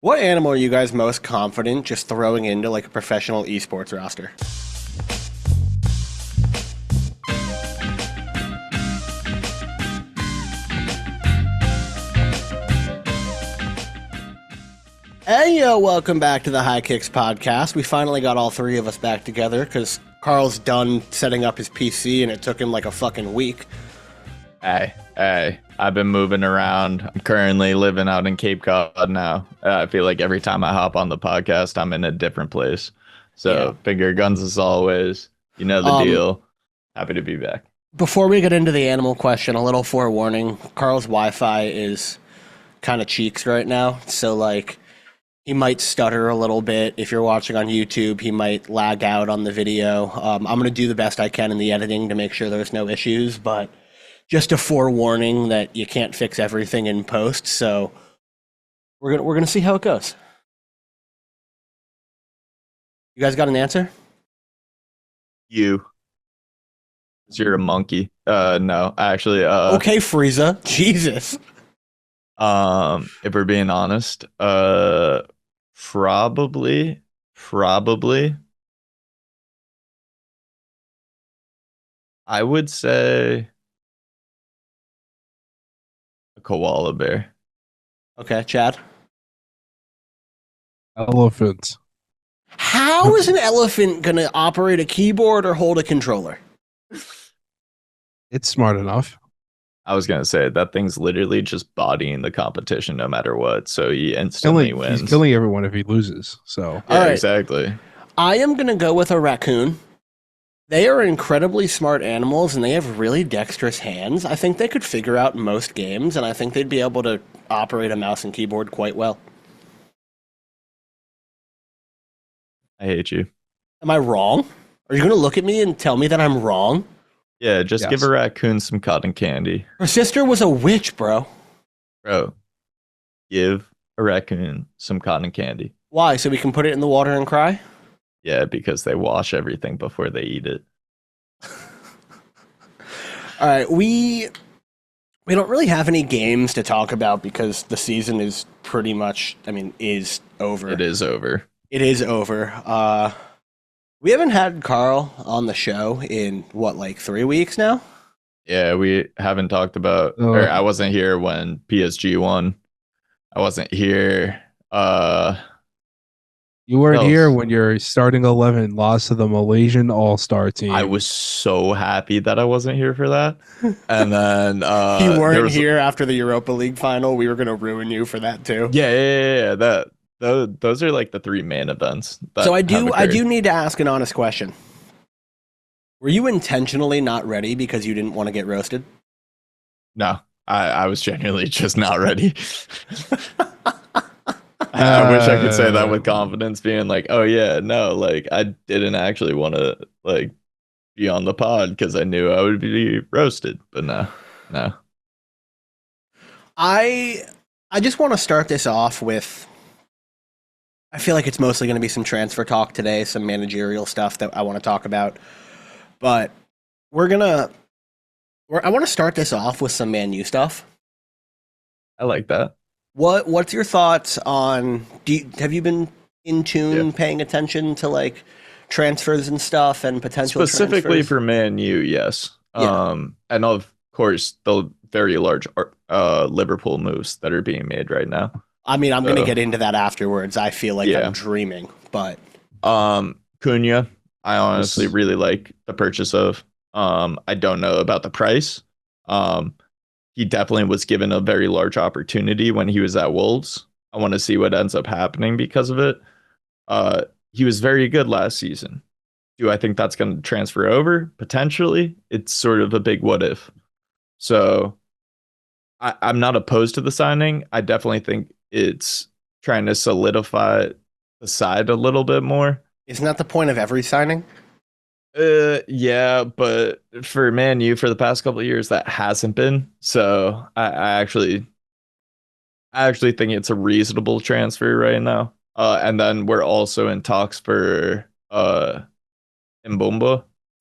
What animal are you guys most confident just throwing into like a professional esports roster? Hey yo, welcome back to the High Kicks podcast. We finally got all three of us back together because Carl's done setting up his PC and it took him like a fucking week. Hey, I've been moving around. I'm currently living out in Cape Cod now. I feel like every time I hop on the podcast, I'm in a different place. So, finger guns as always. You know the deal. Happy to be back. Before we get into the animal question, a little forewarning. Carl's Wi-Fi is kind of cheeks right now. So, like, he might stutter a little bit. If you're watching on YouTube, he might lag out on the video. I'm going to do the best I can in the editing to make sure there's no issues, but just a forewarning that you can't fix everything in post. So we're gonna see how it goes. You guys got an answer? You're a monkey. No, actually, Okay, Frieza. Jesus. If we're being honest, probably, I would say a koala bear. Okay, Chad. Elephant. How is an elephant gonna operate a keyboard or hold a controller? It's smart enough. I was gonna say that thing's literally just bodying the competition no matter what, so he instantly wins. He's killing everyone if he loses. So yeah, right. Exactly. I am gonna go with a raccoon. They are incredibly smart animals and they have really dexterous hands. I think they could figure out most games, and I think they'd be able to operate a mouse and keyboard quite well. I hate you. Am I wrong? Are you gonna look at me and tell me that I'm wrong? Yeah, just Yes. give a raccoon some cotton candy. Her sister was a witch, bro. Bro, give a raccoon some cotton candy. Why? So we can put it in the water and cry? Yeah, because they wash everything before they eat it. All right, we don't really have any games to talk about because the season is pretty much, is over. It is over. It is over. We haven't had Carl on the show in, what, like 3 weeks now? Yeah, we haven't talked about, or I wasn't here when PSG won. I wasn't here. You weren't here when your starting 11 lost to the Malaysian All-Star team. I was so happy that I wasn't here for that. And then You weren't here after the Europa League final. We were going to ruin you for that too. Yeah. Those are like the three main events. So I do need to ask an honest question. Were you intentionally not ready because you didn't want to get roasted? No, I was genuinely just not ready. I wish I could say that with confidence, being like, oh yeah, no, like I didn't actually want to like be on the pod because I knew I would be roasted, but no. I just want to start this off with, I feel like it's mostly going to be some transfer talk today, some managerial stuff that I want to talk about. But I want to start this off with some Man U stuff. I like that. What's your thoughts on, have you been in tune paying attention to like transfers and stuff and potential specifically transfers? for Man U, yes. And of course the very large Liverpool moves that are being made right now. I'm going to get into that afterwards. I feel like I'm dreaming, but Cunha, I honestly really like the purchase of. I don't know about the price. He definitely was given a very large opportunity when he was at Wolves. I want to see what ends up happening because of it. He was very good last season. Do I think that's going to transfer over? Potentially. It's sort of a big what if. So I'm not opposed to the signing. I definitely think it's trying to solidify the side a little bit more. Isn't that the point of every signing? Yeah, but for Man U for the past couple of years, that hasn't been. So I actually think it's a reasonable transfer right now. And then we're also in talks for Mbemba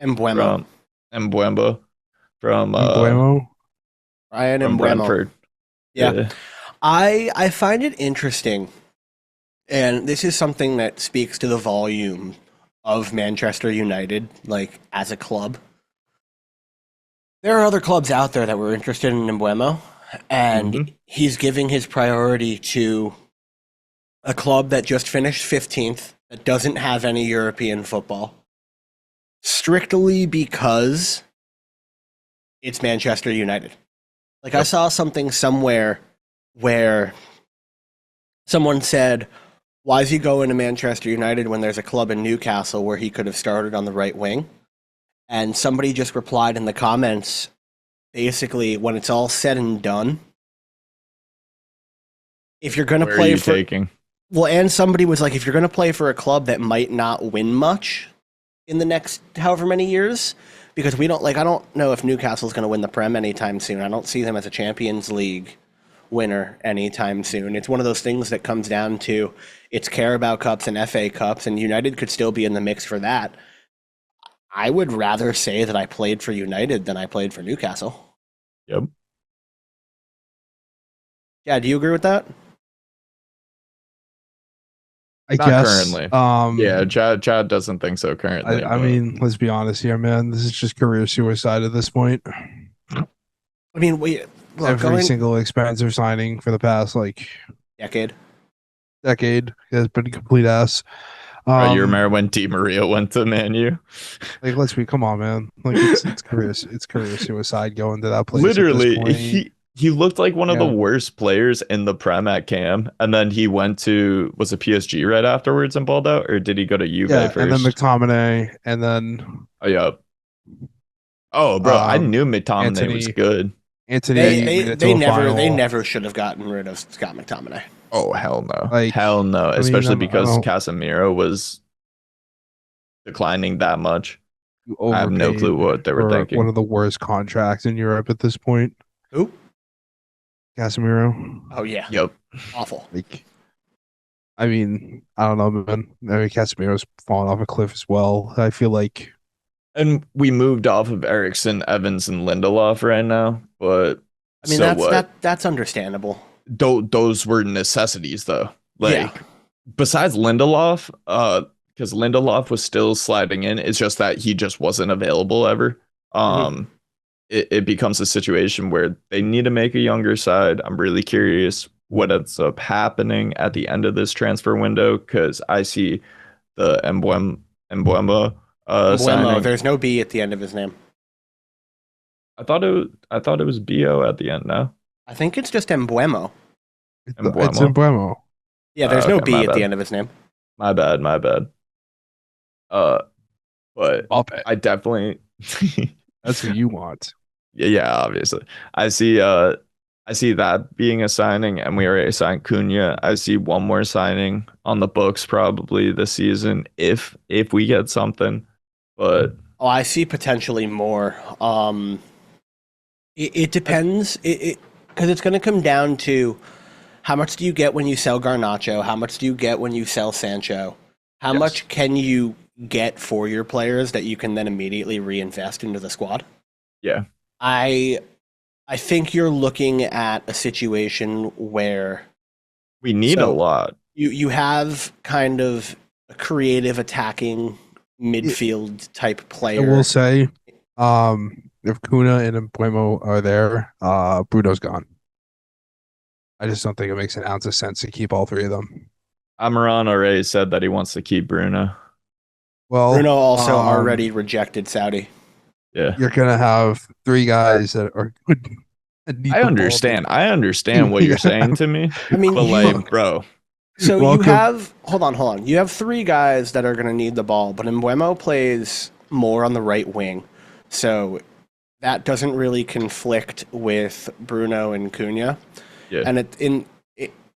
from Mbeumo? Ryan from Mbeumo. Brentford. Yeah. I find it interesting And this is something that speaks to the volume of Manchester United, like as a club. There are other clubs out there that were interested in Mbeumo, and he's giving his priority to a club that just finished 15th, that doesn't have any European football, strictly because it's Manchester United. Like, I saw something somewhere where someone said, why is he going to Manchester United when there's a club in Newcastle where he could have started on the right wing? And somebody just replied in the comments, basically, when it's all said and done, if you're going to play for... taking? Well, and somebody was like, if you're going to play for a club that might not win much in the next however many years, because we don't, like, I don't know if Newcastle's going to win the Prem anytime soon. I don't see them as a Champions League winner anytime soon. It's one of those things that comes down to it's Carabao Cups and FA Cups, and United could still be in the mix for that. I would rather say that I played for United than I played for Newcastle. Yep. Yeah, do you agree with that? I Not guess. currently. Yeah, Chad doesn't think so currently. I mean, let's be honest here, man. This is just career suicide at this point. I mean, Every single expensive signing for the past decade has been a complete ass. You remember when Di Maria went to Man U? Like, come on, man. Like, it's career suicide going to that place. Literally, he looked like one of the worst players in the Prem at Cam, and then he went to, was it PSG right afterwards and balled out, or did he go to Juve first? And then McTominay, and then bro, I knew McTominay was good. Anthony, they never should have gotten rid of Scott McTominay. Oh, hell no. Hell no. Especially because Casemiro was declining that much. I have no clue what they were thinking. One of the worst contracts in Europe at this point. Who? Casemiro. Oh, yeah. Yep. Awful. I mean, I don't know, man. I mean, Casemiro's fallen off a cliff as well. I feel like. And we moved off of Eriksson, Evans, and Lindelof right now, but I mean, that's understandable. Those were necessities, though. Besides Lindelof, because Lindelof was still sliding in, it's just that he just wasn't available ever. It becomes a situation where they need to make a younger side. I'm really curious what ends up happening at the end of this transfer window, because I see the Mbeumo signing. There's no B at the end of his name. I thought it was BO at the end. No, I think it's just Mbeumo. It's Mbeumo. Yeah, there's no B at the end of his name. My bad. But I definitely that's what you want. Yeah, obviously. I see that being a signing, and we already signed Cunha. I see one more signing on the books probably this season if we get something. But I see potentially more. It depends. Because it's going to come down to how much do you get when you sell Garnacho? How much do you get when you sell Sancho? How much can you get for your players that you can then immediately reinvest into the squad? Yeah. I think you're looking at a situation where we need a lot. You have kind of a creative attacking midfield type player. I will say, if Cunha and Mbeumo are there, Bruno's gone. I just don't think it makes an ounce of sense to keep all three of them. Amaran already said that he wants to keep Bruno. Well, Bruno also already rejected Saudi. Yeah, you're gonna have three guys that are good. I understand what you're saying to me. I mean, but bro. So you have hold on. You have three guys that are going to need the ball, but Mbeumo plays more on the right wing, so that doesn't really conflict with Bruno and Cunha. Yeah. And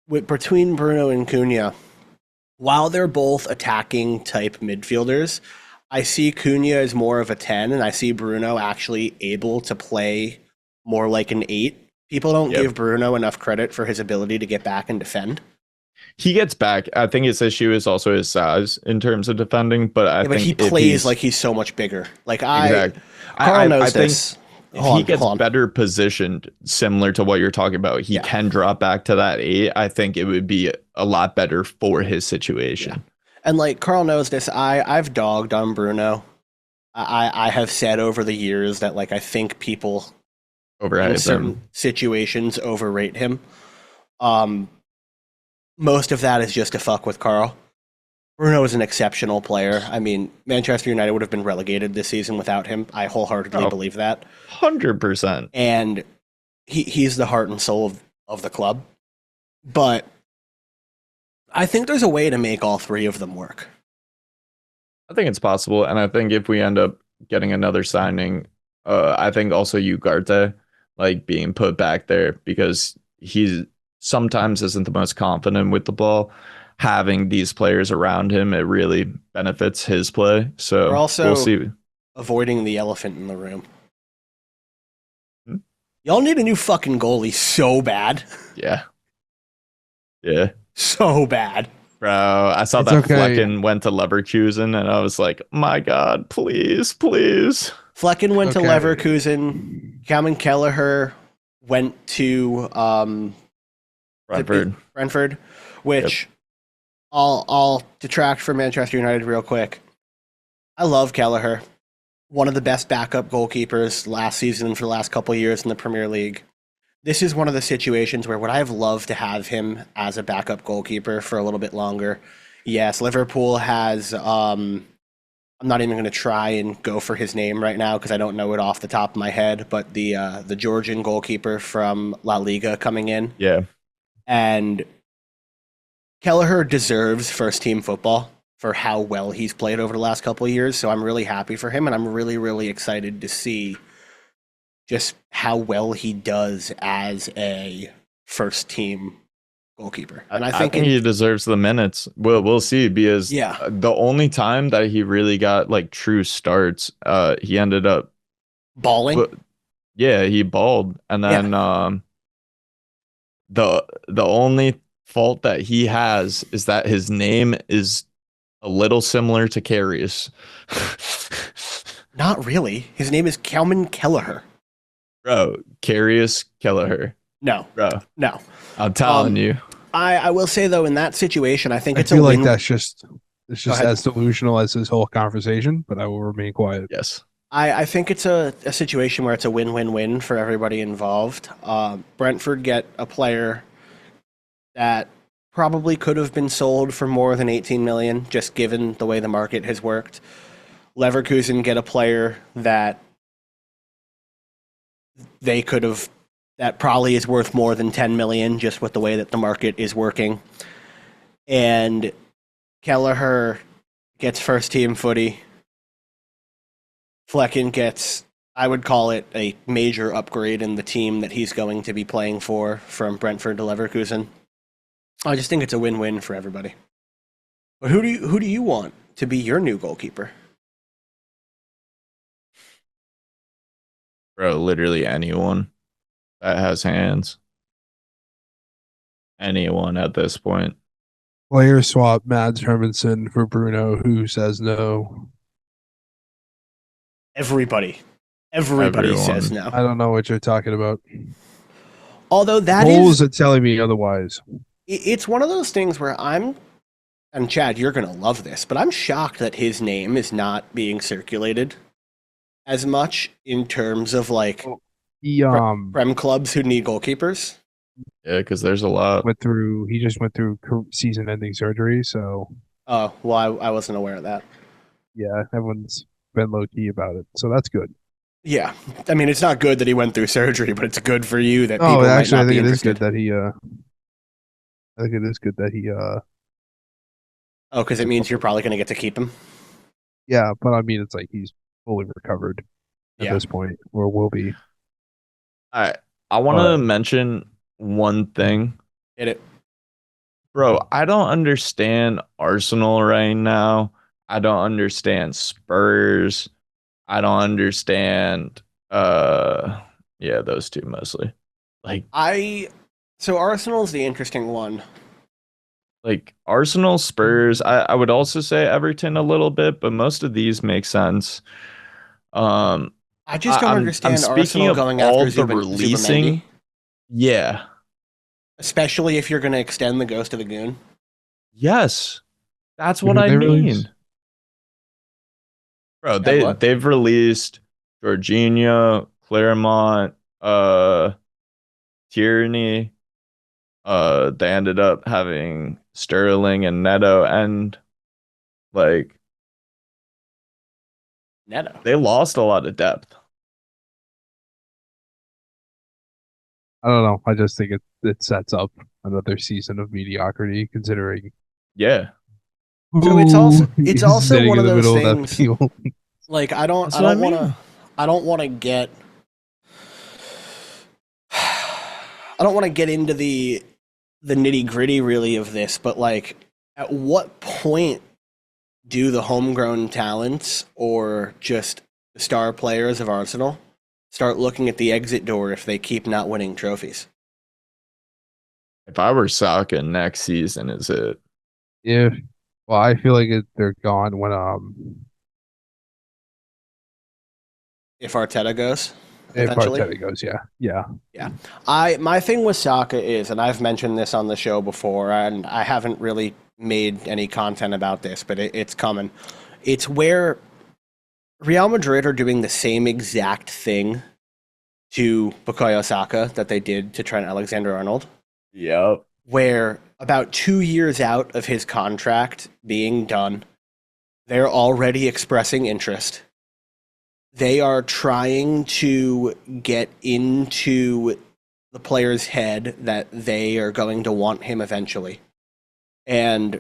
between Bruno and Cunha, while they're both attacking type midfielders, I see Cunha as more of a 10, and I see Bruno actually able to play more like an 8. People don't give Bruno enough credit for his ability to get back and defend. He gets back. I think his issue is also his size in terms of defending, but I think he plays like he's so much bigger. Like Exactly. Carl knows this. if he hold gets on. better positioned, similar to what you're talking about, he Yeah. can drop back to that 8. I think it would be a lot better for his situation. Yeah. And like Carl knows this, I've dogged on Bruno. I have said over the years that like I think people in certain situations overrate him. Most of that is just to fuck with Carl. Bruno is an exceptional player. I mean, Manchester United would have been relegated this season without him. I wholeheartedly believe that. 100%. And he's the heart and soul of the club. But I think there's a way to make all three of them work. I think it's possible. And I think if we end up getting another signing, I think also Ugarte, like being put back there because he sometimes isn't the most confident with the ball. Having these players around him, it really benefits his play. So We're also we'll see. Avoiding the elephant in the room. Y'all need a new fucking goalie so bad. Yeah. Yeah. So bad. Bro, I saw that Flecken went to Leverkusen and I was like, my God, please, please. Flecken went to Leverkusen. Cameron Kelleher went to Brentford, which I'll detract from Manchester United real quick. I love Kelleher. One of the best backup goalkeepers last season and for the last couple of years in the Premier League. This is one of the situations where would I have loved to have him as a backup goalkeeper for a little bit longer. Yes, Liverpool has I'm not even going to try and go for his name right now because I don't know it off the top of my head, but the Georgian goalkeeper from La Liga coming in. Yeah. And Kelleher deserves first team football for how well he's played over the last couple of years. So I'm really happy for him, and I'm really, really excited to see just how well he does as a first team goalkeeper. And I think he deserves the minutes. We'll see because the only time that he really got like true starts, he ended up balling. He balled, and then the only fault that he has is that his name is a little similar to Karius. Not really. His name is Cameron Kelleher. Bro, Karius Kelleher. No. Bro. No. I'm telling you. I will say though, in that situation, I think it's I feel like it's just as delusional as this whole conversation, but I will remain quiet. Yes. I think it's a situation where it's a win-win-win for everybody involved. Brentford get a player that probably could have been sold for more than 18 million, just given the way the market has worked. Leverkusen get a player that they could have, that probably is worth more than 10 million, just with the way that the market is working. And Kelleher gets first team footy. Flecken gets, I would call it a major upgrade in the team that he's going to be playing for from Brentford to Leverkusen. I just think it's a win-win for everybody. But who do you want to be your new goalkeeper? Bro, literally anyone that has hands. Anyone at this point. Player swap Mads Hermansen for Bruno. Who says no? Everybody Everyone. says no. I don't know what you're talking about. Although that polls are telling me otherwise. It's one of those things where and Chad, you're going to love this, but I'm shocked that his name is not being circulated as much in terms of like Prem clubs who need goalkeepers. Yeah, because there's a lot. He just went through season-ending surgery, so. Oh, well, I wasn't aware of that. Yeah, everyone's been low-key about it, so that's good. Yeah, I mean, it's not good that he went through surgery, but it's good for you that people actually, might not I think be it interested. is good that he. I think it is good that he. Oh, because it means you're probably going to get to keep him. Yeah, but I mean, it's like he's fully recovered at this point, or will be. I want to mention one thing. Hit it. Bro, I don't understand Arsenal right now. I don't understand Spurs. I don't understand those two mostly. So Arsenal's the interesting one. Like Arsenal, Spurs, I would also say Everton a little bit, but most of these make sense. I I just don't I'm understand speaking Arsenal of going all after the releasing. Zubimendi, Yeah. especially if you're going to extend the Ghost of the Goon. Yes. That's Who what did I they release? mean. Bro, Have what? they've released Jorginho, Claremont, Tierney. They ended up having Sterling and Neto, and like Neto. they lost a lot of depth. I don't know. I just think it sets up another season of mediocrity, considering Yeah. So who it's is also sitting one in of the those middle of that things. field. Like That's what I mean. I don't want to get I don't want to get into the nitty gritty really of this, but like, at what point do the homegrown talents or just the star players of Arsenal start looking at the exit door if they keep not winning trophies? If I were Saka next season, is it? If well, I feel like they're gone when If Arteta goes if eventually. Arteta goes, yeah. My thing with Saka is, and I've mentioned this on the show before, and I haven't really made any content about this, but it's coming. It's where Real Madrid are doing the same exact thing to Bukayo Saka that they did to Trent Alexander-Arnold, Yep. where about 2 years out of his contract being done, they're already expressing interest. They are trying to get into the player's head that they are going to want him eventually. And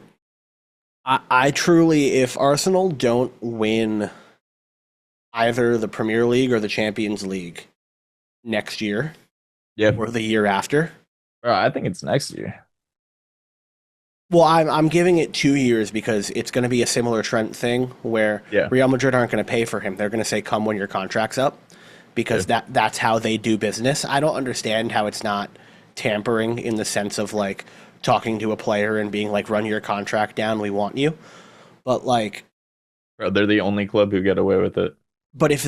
I truly, if Arsenal don't win either the Premier League or the Champions League next year Yep. or the year after, Bro, I think it's next year. well, I'm giving it 2 years because it's going to be a similar Trent thing where Yeah. Real Madrid aren't going to pay for him. They're going to say, "Come when your contract's up," because that's how they do business. I don't understand how it's not tampering in the sense of like talking to a player and being like, "Run your contract down. We want you." But like, Bro, they're the only club who get away with it. but if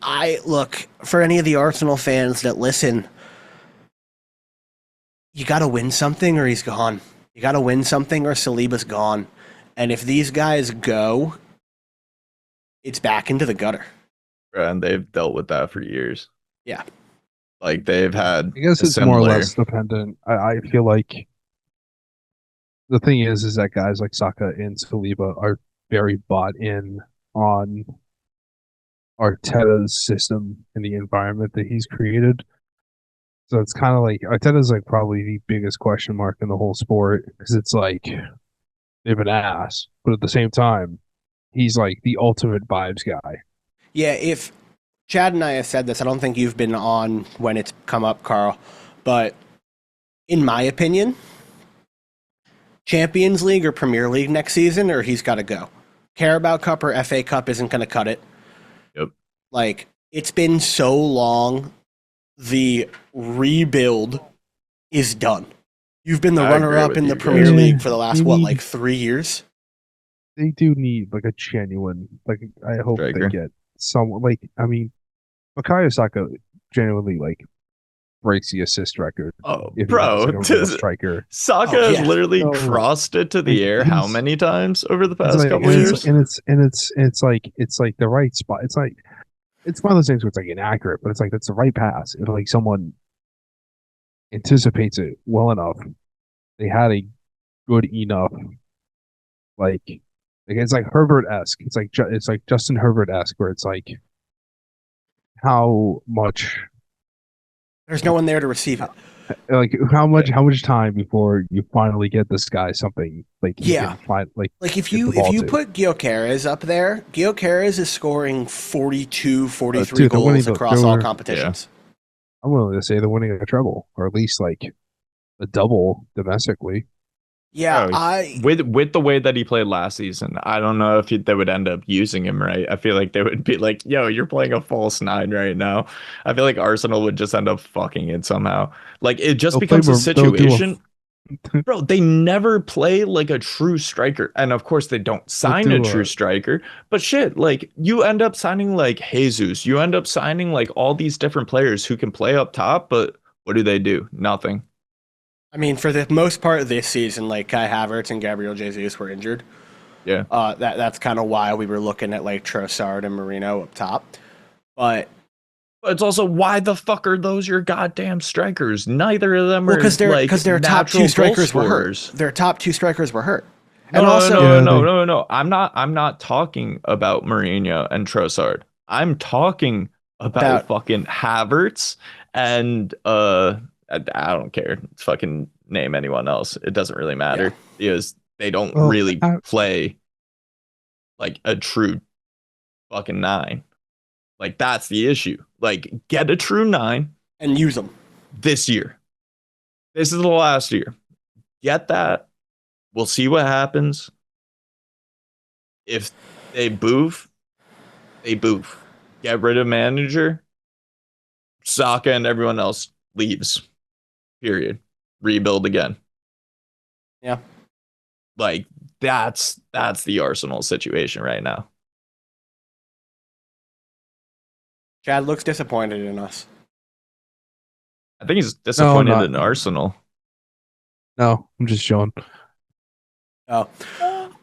I look for any of the Arsenal fans that listen, you got to win something or he's gone. You got to win something or Saliba's gone. And if these guys go, it's back into the gutter. Bro, and they've dealt with that for years. Yeah. Like they've had I guess a it's more or similar- less dependent. I feel like the thing is that guys like Saka and Saliba are very bought in on Arteta's system and the environment that he's created. So it's kind of like Arteta's like probably the biggest question mark in the whole sport because it's like they've an ass, but at the same time, he's like the ultimate vibes guy. Yeah, if Chad and I have said this, I don't think you've been on when it's come up, Carl, but in my opinion, Champions League or Premier League next season, or he's got to go. Carabao Cup or FA Cup isn't going to cut it. Yep. Like, it's been so long, the rebuild is done. You've been the I runner-up agree in with the you Premier guys. League for the last, You what, need- like 3 years? They do need like a genuine, like I hope Striker. they get someone like I mean, Bukayo Saka genuinely like breaks the assist record. Oh, If bro, he has, like, a real striker. Saka Oh, yeah. has literally No. crossed it to the Like, air how he's- many times over the It's past like, couple and years? it's like the right spot. It's like it's one of those things where it's like inaccurate, but it's like that's the right pass. If like someone anticipates it well enough, they had a good enough like it's like Herbert-esque. It's like Justin Herbert-esque where it's like how much There's no one there to receive it. like how much time before you finally get this guy something like he Yeah. can find like Like, if get you the ball to. put Gyökeres up there, Gyökeres is scoring 42, 43 dude, they're winning goals across all they're- competitions. I'm willing to say they're winning a treble or at least like a double domestically. Yeah, Oh, with the way that he played last season, I don't know if they would end up using him right. I feel like they would be like, "Yo, you're playing a false nine right now." I feel like Arsenal would just end up fucking it somehow. Like it just They'll becomes play a more- they'll do a- situation. Bro, they never play like a true striker. And of course, they don't sign a true striker. But shit, like you end up signing like Jesus. You end up signing like all these different players who can play up top. But what do? Nothing. I mean, for the most part of this season, like Kai Havertz and Gabriel Jesus were injured. Yeah. That's kind of why we were looking at like Trossard and Marino up top. But it's also, why the fuck are those your goddamn strikers? Neither of them are because their top two strikers were hurt. Their top two strikers were hurt. No. I'm not talking about Mourinho and Trossard. I'm talking about fucking Havertz and I don't care. Fucking name anyone else. It doesn't really matter because they don't really play like a true fucking 9. Like, that's the issue. Like, get a true 9 and use them this year. This is the last year. Get that. We'll see what happens. If they boof, they boof. Get rid of manager. Saka and everyone else leaves. Period. Rebuild again. Yeah. Like, that's the Arsenal situation right now. Chad looks disappointed in us. I think he's disappointed in Arsenal. No, I'm just showing. Oh.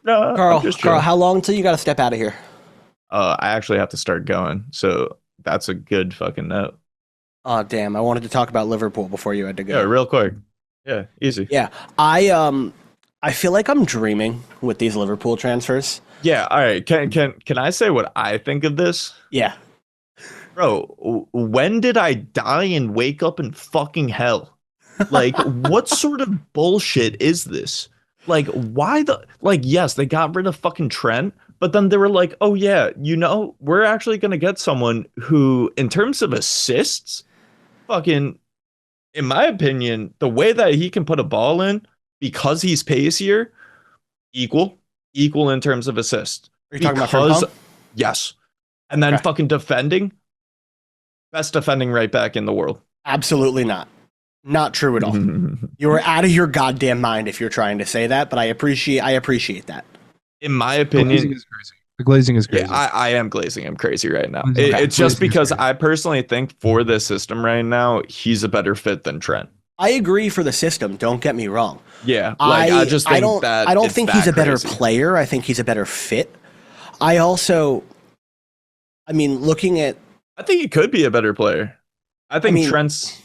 No, Carl, how long till you got to step out of here? I actually have to start going, so that's a good fucking note. Oh, damn. I wanted to talk about Liverpool before you had to go. Yeah, real quick. Yeah, easy. Yeah. I feel like I'm dreaming with these Liverpool transfers. Yeah, all right. Can I say what I think of this? Yeah. Bro, when did I die and wake up in fucking hell? Like, what sort of bullshit is this? Like, why yes, they got rid of fucking Trent, but then they were like, oh yeah, we're actually going to get someone who, in terms of assists, fucking, in my opinion, the way that he can put a ball in, because he's pacier, equal in terms of assists. Are you talking about Frimpong? Yes. And then fucking defending, best defending right back in the world. Absolutely not. Not true at all. You are out of your goddamn mind if you're trying to say that, but I appreciate that. In my opinion, the glazing is crazy. Yeah, I am glazing him crazy right now. It's just because I personally think for this system right now, he's a better fit than Trent. I agree for the system. Don't get me wrong. Yeah, I just think I don't think he's a better player. I think he's a better fit. Looking at, I think he could be a better player. Trent's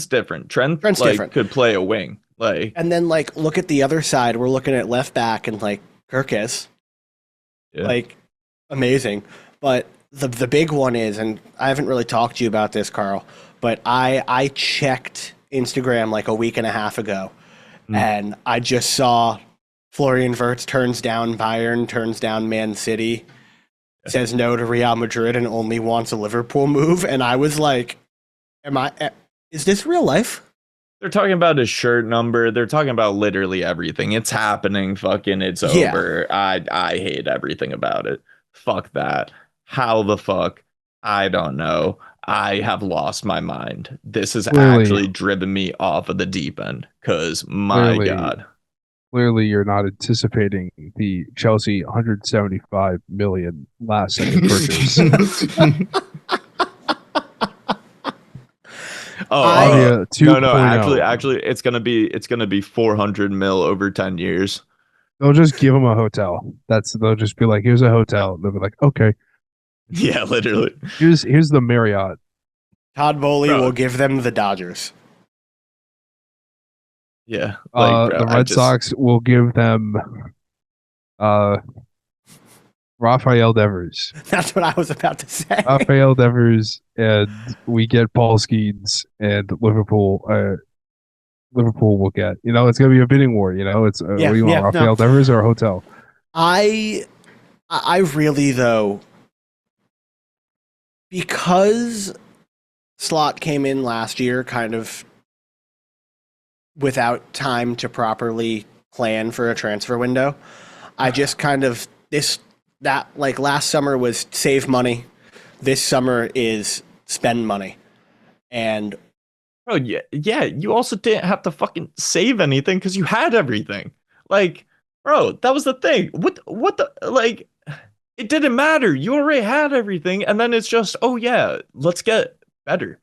different. Trent's different. Could play a wing. And then look at the other side. We're looking at left back and Kirkes. Yeah. Amazing. But the big one is, and I haven't really talked to you about this, Carl, but I checked Instagram a week and a half ago, and I just saw Florian Wirtz turns down Bayern, turns down Man City, says no to Real Madrid, and only wants a Liverpool move. And I was like, is this real life? They're talking about his shirt number. They're talking about literally everything. It's happening. Fucking it's over. I hate everything about it. Fuck that. How the fuck? I don't know. I have lost my mind. This has actually driven me off of the deep end. Because, my God. Clearly, you're not anticipating the Chelsea 175 million last second purchase. No. Actually, it's gonna be 400 mil over 10 years. They'll just give them a hotel. They'll just be like, here's a hotel. They'll be like, okay. Yeah, literally. Here's the Marriott. Todd Bowley will give them the Dodgers. Yeah. The Red Sox will give them Rafael Devers. That's what I was about to say. Rafael Devers, and we get Paul Skeens, and Liverpool will get. It's going to be a bidding war. It's what do you want, Rafael Devers or a hotel? I really, though, because Slot came in last year kind of without time to properly plan for a transfer window, I just kind of last summer was save money. This summer is spend money. And Bro, yeah. You also didn't have to fucking save anything because you had everything. Like, bro, that was the thing. What the like? It didn't matter. You already had everything, and then it's just, oh yeah, let's get better.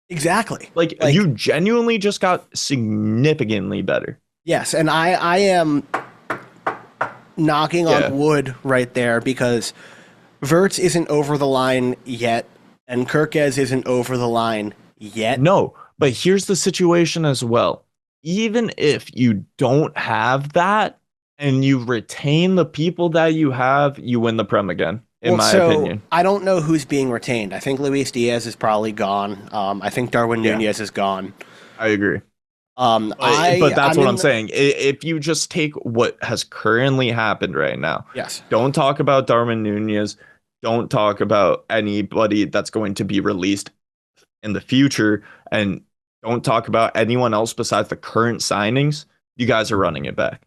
Exactly. Like you genuinely just got significantly better. Yes, and I am knocking on wood right there because Verts isn't over the line yet, and Kirkez isn't over the line yet. No, but here's the situation as well. Even if you don't have that and you retain the people that you have, you win the Prem again, in my opinion. I don't know who's being retained. I think Luis Diaz is probably gone. I think Darwin Nunez is gone. I agree. But that's what I'm saying. If you just take what has currently happened right now, yes, don't talk about Darwin Nunez. Don't talk about anybody that's going to be released in the future, and don't talk about anyone else besides the current signings. You guys are running it back.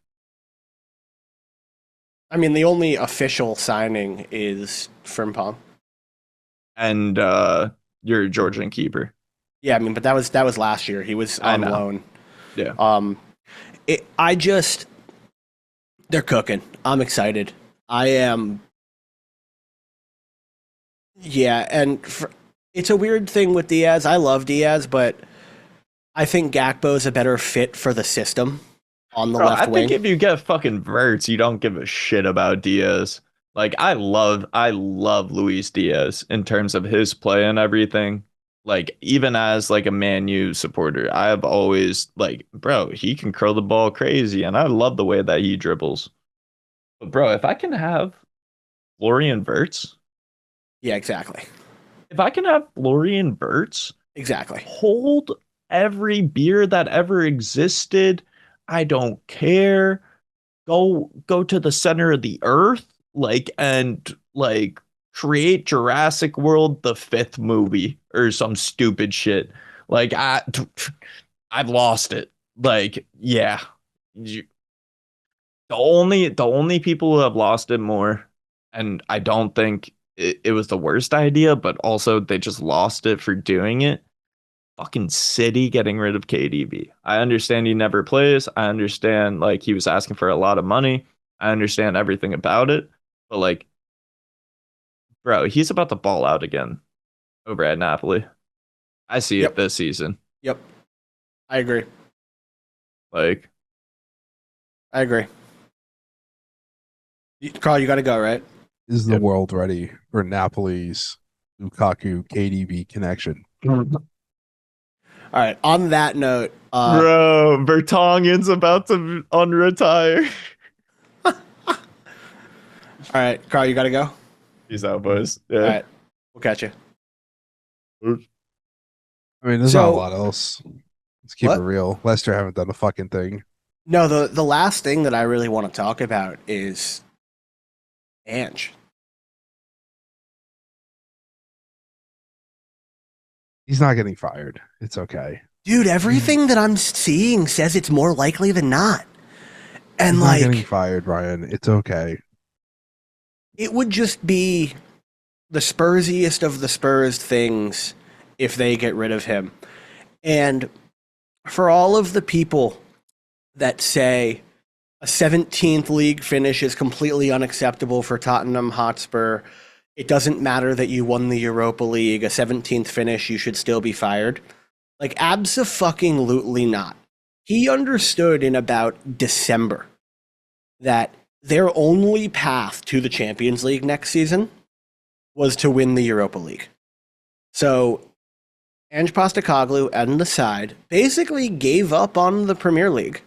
I mean, the only official signing is Frimpong. And your Georgian keeper. Yeah, I mean, but that was last year. He was on loan. Yeah. They're cooking. I'm excited. I am. Yeah, and it's a weird thing with Diaz. I love Diaz, but I think Gakpo's a better fit for the system on the left wing. I think if you get fucking Verts, you don't give a shit about Diaz. Like, I love Luis Diaz in terms of his play and everything. Like, even as like a Man U supporter, I've always like, bro, he can curl the ball crazy, and I love the way that he dribbles. But bro, if I can have Florian Wirtz, yeah, exactly. If I can have Florian Wirtz, exactly, hold every beer that ever existed, I don't care. Go to the center of the earth, and create Jurassic World the 5th movie or some stupid shit. I've lost it. The only people who have lost it more, and I don't think it was the worst idea, but also they just lost it for doing it. Fucking City getting rid of KDB. I understand he never plays. I understand he was asking for a lot of money. I understand everything about it. But bro, he's about to ball out again over at Napoli. I see it this season. Yep. I agree. I agree. Carl, you got to go, right? Is the world ready for Napoli's Lukaku KDB connection? All right. On that note, bro, Vertonghen's about to unretire. All right, Carl, you got to go. Peace out, boys. Yeah. All right, we'll catch you. I mean, there's not a lot else. Let's keep it real. Leicester haven't done a fucking thing. No, the last thing that I really want to talk about is Ange. He's not getting fired. It's okay. Dude, everything that I'm seeing says it's more likely than not. And he's not getting fired, Ryan. It's okay. It would just be the Spursiest of the Spurs things if they get rid of him. And for all of the people that say a 17th league finish is completely unacceptable for Tottenham Hotspur, it doesn't matter that you won the Europa League, a 17th finish, you should still be fired. Abso-fucking-lutely not. He understood in about December that their only path to the Champions League next season was to win the Europa League. So Ange Postecoglou and the side basically gave up on the Premier League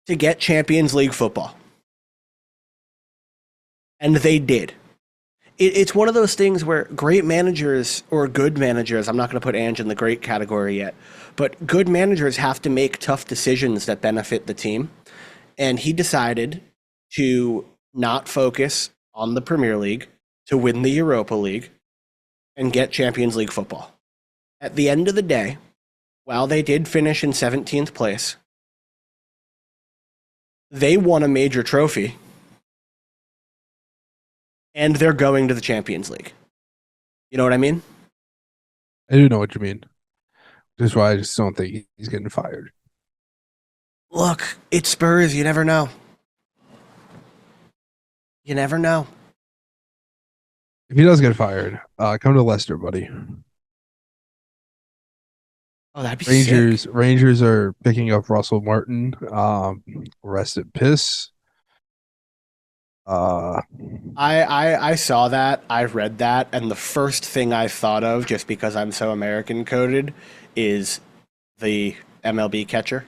to get Champions League football. And they did. It's one of those things where great managers or good managers, I'm not going to put Ange in the great category yet, but good managers have to make tough decisions that benefit the team. And he decided to not focus on the Premier League, to win the Europa League, and get Champions League football. At the end of the day, while they did finish in 17th place, they won a major trophy, and they're going to the Champions League. You know what I mean? I do know what you mean. That's why I just don't think he's getting fired. Look, it's Spurs. You never know. You never know. If he does get fired, come to Leicester, buddy. Oh, that'd be Rangers. sick. Rangers are picking up Russell Martin. Rest in piss. I saw that. I read that, and the first thing I thought of, just because I'm so American coded, is the MLB catcher.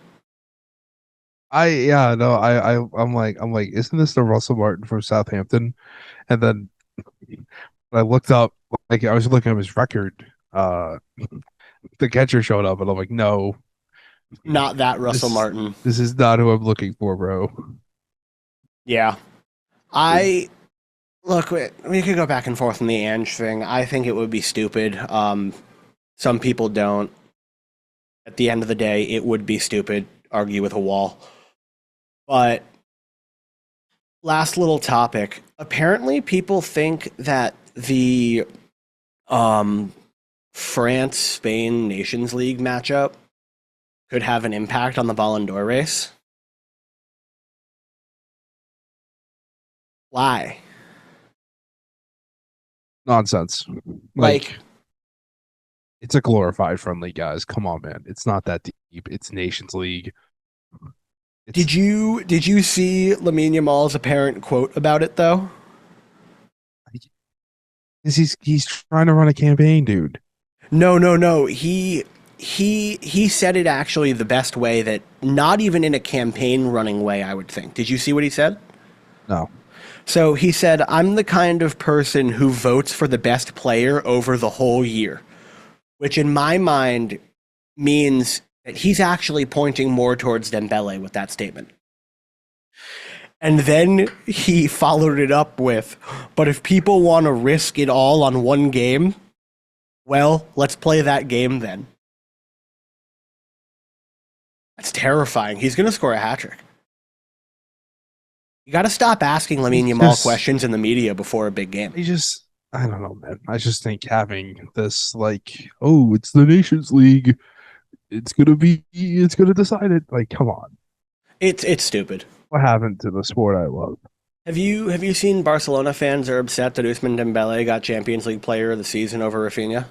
I'm like, isn't this the Russell Martin from Southampton? And then I looked up, like I was looking at his record. The catcher showed up, and I'm like, no, Not that Russell this Martin. this is not who I'm looking for, bro. Yeah. I look. We could go back and forth on the Ange thing. I think it would be stupid. Some people don't. At the end of the day, it would be stupid. Argue with a wall. But last little topic. Apparently, people think that the France-Spain Nations League matchup could have an impact on the Ballon d'Or race. Why? Nonsense. Like, It's a glorified friendly, guys. Come on, man. It's not that deep. It's Nations League. did you see Lamine Yamal's apparent quote about it though? He's trying to run a campaign, dude. No. He said it actually the best way, that not even in a campaign running way, I would think. Did you see what he said? No. So he said, I'm the kind of person who votes for the best player over the whole year, which in my mind means that he's actually pointing more towards Dembele with that statement. And then he followed it up with, but if people want to risk it all on one game, well, let's play that game then. That's terrifying. He's going to score a hat trick. You got to stop asking Lamine Yamal questions in the media before a big game. I don't know, man. I just think having this, like, oh, it's the Nations League. It's gonna decide it. Like, come on. It's stupid. What happened to the sport I love? Have you seen Barcelona fans are upset that Ousmane Dembele got Champions League Player of the Season over Rafinha?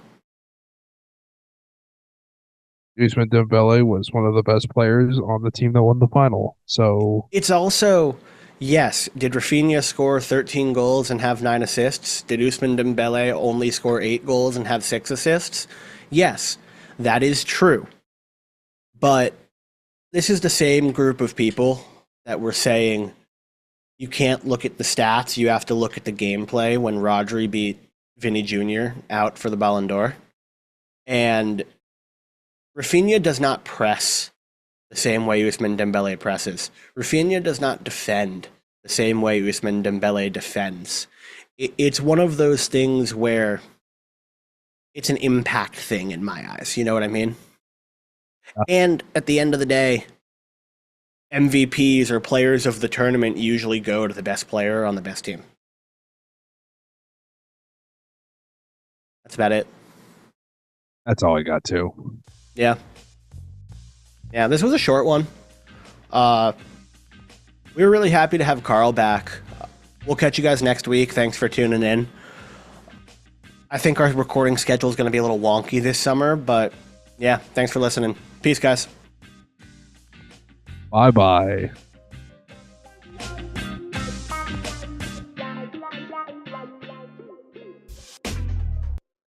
Ousmane Dembele was one of the best players on the team that won the final. So It's also, yes, did Rafinha score 13 goals and have 9 assists? Did Ousmane Dembele only score 8 goals and have 6 assists? Yes, that is true. But this is the same group of people that were saying you can't look at the stats, you have to look at the gameplay when Rodri beat Vinny Jr. out for the Ballon d'Or. And Rafinha does not press the same way Ousmane Dembele presses. Rafinha does not defend the same way Ousmane Dembele defends. It's one of those things where it's an impact thing in my eyes. You know what I mean? And at the end of the day, MVPs or players of the tournament usually go to the best player on the best team. That's about it. that's all I got too. Yeah. Yeah, this was a short one. We were really happy to have Carl back. We'll catch you guys next week. Thanks for tuning in. I think our recording schedule is going to be a little wonky this summer, but yeah, thanks for listening. Peace, guys. Bye bye.